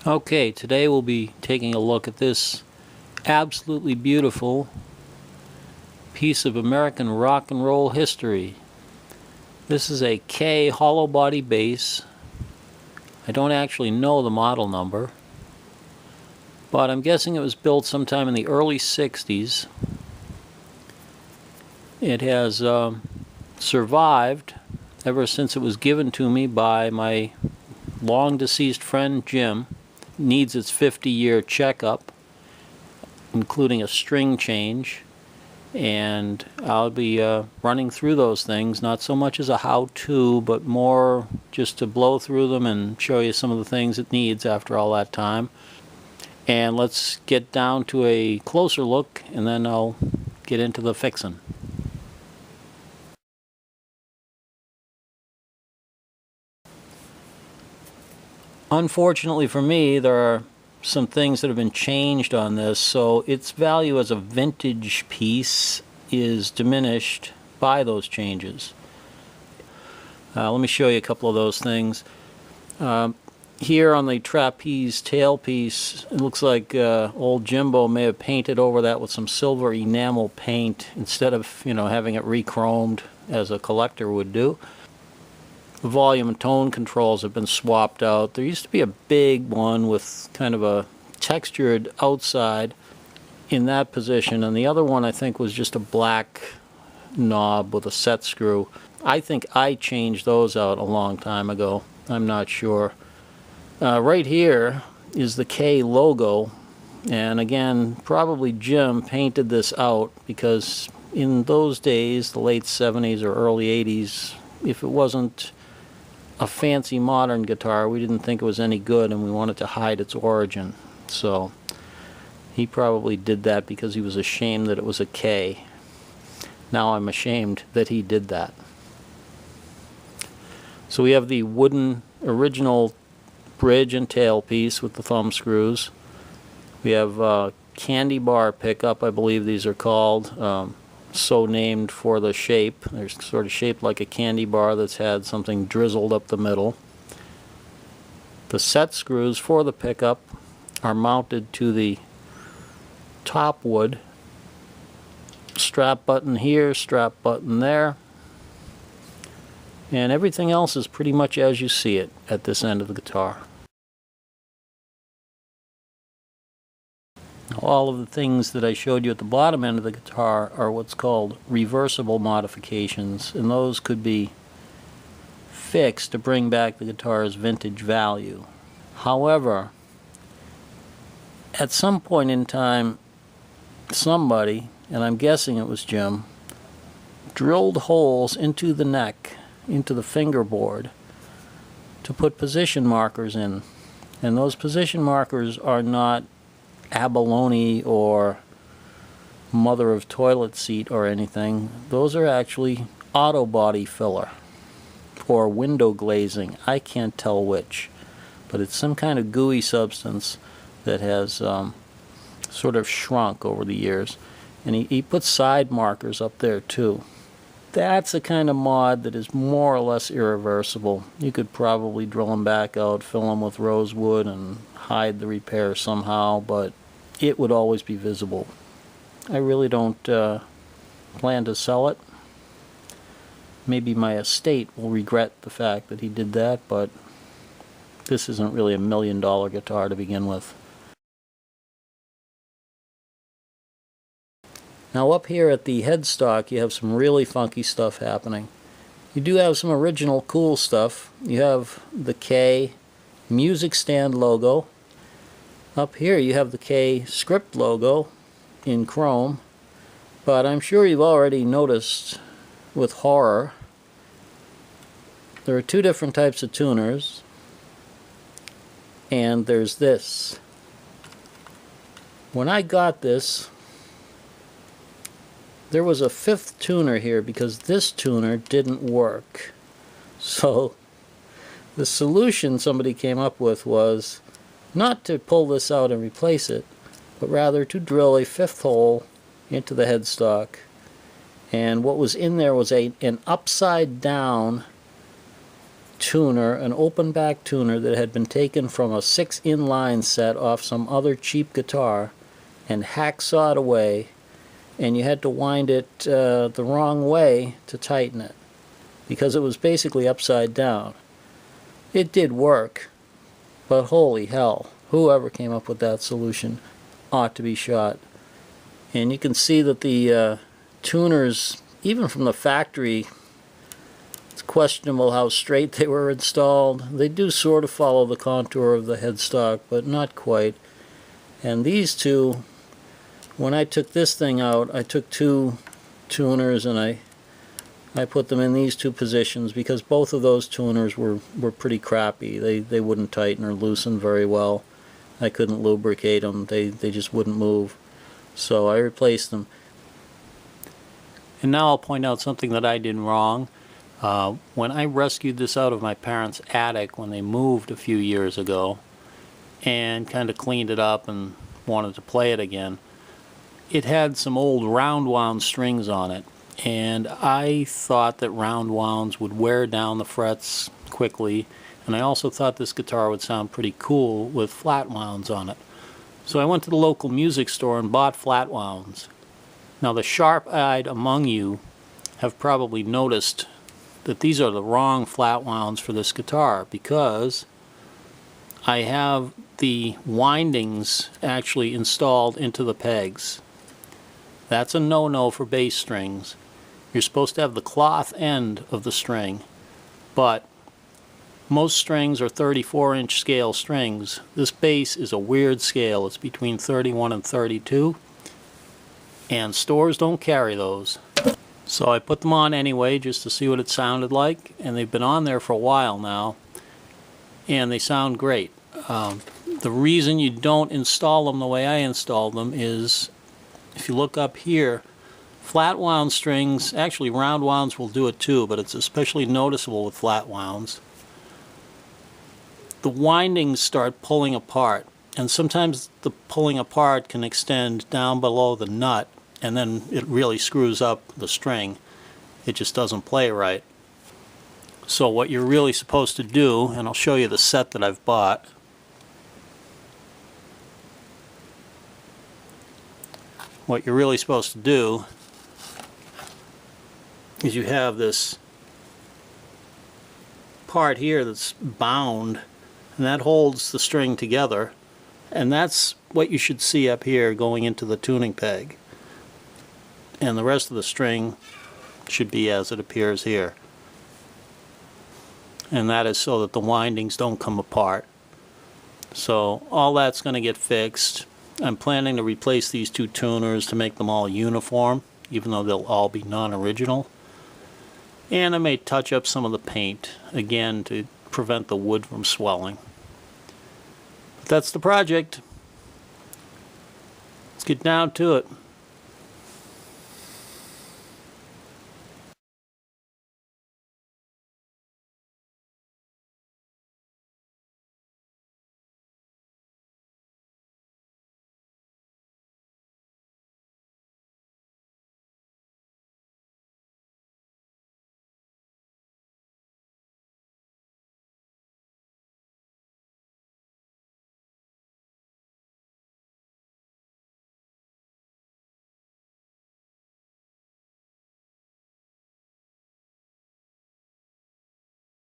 Okay, today we'll be taking a look at this absolutely beautiful piece of American rock and roll history. This is a K hollow body bass. I don't actually know the model number, but I'm guessing it was built sometime in the early 60s. It has survived ever since it was given to me by my long deceased friend Jim. Needs its 50-year checkup, including a string change, and I'll be running through those things, not so much as a how-to, but more just to blow through them and show you some of the things it needs after all that time. And let's get down to a closer look, and then I'll get into the fixin'. Unfortunately for me, there are some things that have been changed on this, so its value as a vintage piece is diminished by those changes. Let me show you a couple of those things. Here on the trapeze tailpiece, it looks like old Jimbo may have painted over that with some silver enamel paint instead of, having it re-chromed as a collector would do. The volume and tone controls have been swapped out. There used to be a big one with kind of a textured outside in that position, and the other one I think was just a black knob with a set screw. I think I changed those out a long time ago. I'm not sure. Right here is the K logo, and again, probably Jim painted this out because in those days, the late 70s or early 80s, if it wasn't a fancy modern guitar, we didn't think it was any good, and we wanted to hide its origin. So he probably did that because he was ashamed that it was a K. Now I'm ashamed that he did that. So we have the wooden original bridge and tailpiece with the thumb screws. We have candy bar pickup, I believe these are called. So named for the shape. They're sort of shaped like a candy bar that's had something drizzled up the middle. The set screws for the pickup are mounted to the top wood. Strap button here, strap button there. And everything else is pretty much as you see it at this end of the guitar. All of the things that I showed you at the bottom end of the guitar are what's called reversible modifications, and those could be fixed to bring back the guitar's vintage value. However, at some point in time, somebody, and I'm guessing it was Jim, drilled holes into the neck, into the fingerboard, to put position markers in. And those position markers are not abalone or mother of toilet seat or anything. Those are actually auto body filler or window glazing. I can't tell which, but it's some kind of gooey substance that has sort of shrunk over the years. And he put side markers up there too. That's a kind of mod that is more or less irreversible. You could probably drill them back out, fill them with rosewood, and hide the repair somehow, but it would always be visible. I really don't plan to sell it. Maybe my estate will regret the fact that he did that, but this isn't really $1 million guitar to begin with. Now up here at the headstock, you have some really funky stuff happening. You do have some original cool stuff. You have the K music stand logo. Up here you have the K script logo in chrome, but I'm sure you've already noticed with horror there are two different types of tuners, and there's this. When I got this, there was a fifth tuner here because this tuner didn't work. So the solution somebody came up with was not to pull this out and replace it, but rather to drill a fifth hole into the headstock. And what was in there was an upside down tuner, an open back tuner that had been taken from a 6-in-line set off some other cheap guitar and hacksawed away, and you had to wind it the wrong way to tighten it because it was basically upside down. It did work, but holy hell, whoever came up with that solution ought to be shot. And you can see that the tuners, even from the factory, it's questionable how straight they were installed. They do sort of follow the contour of the headstock, but not quite. And these two, when I took this thing out, I took 2 tuners and I put them in these 2 positions because both of those tuners were pretty crappy. They wouldn't tighten or loosen very well. I couldn't lubricate them. They just wouldn't move. So I replaced them. And now I'll point out something that I did wrong. When I rescued this out of my parents' attic when they moved a few years ago and kind of cleaned it up and wanted to play it again, it had some old round wound strings on it, and I thought that round wounds would wear down the frets quickly, and I also thought this guitar would sound pretty cool with flat wounds on it. So I went to the local music store and bought flat wounds. Now the sharp-eyed among you have probably noticed that these are the wrong flat wounds for this guitar because I have the windings actually installed into the pegs. That's a no-no for bass strings. You're supposed to have the cloth end of the string, but most strings are 34-inch scale strings. This bass is a weird scale. It's between 31 and 32, and stores don't carry those. So I put them on anyway just to see what it sounded like, and they've been on there for a while now, and they sound great. The reason you don't install them the way I installed them is, if you look up here, flat wound strings, actually round wounds will do it too, but it's especially noticeable with flat wounds. The windings start pulling apart, and sometimes the pulling apart can extend down below the nut, and then it really screws up the string. It just doesn't play right. So what you're really supposed to do, and I'll show you the set that I've bought. What you're really supposed to do is you have this part here that's bound, and that holds the string together, and that's what you should see up here going into the tuning peg. And the rest of the string should be as it appears here. And that is so that the windings don't come apart. So all that's going to get fixed. I'm planning to replace these 2 tuners to make them all uniform, even though they'll all be non-original. And I may touch up some of the paint, again, to prevent the wood from swelling. But that's the project. Let's get down to it.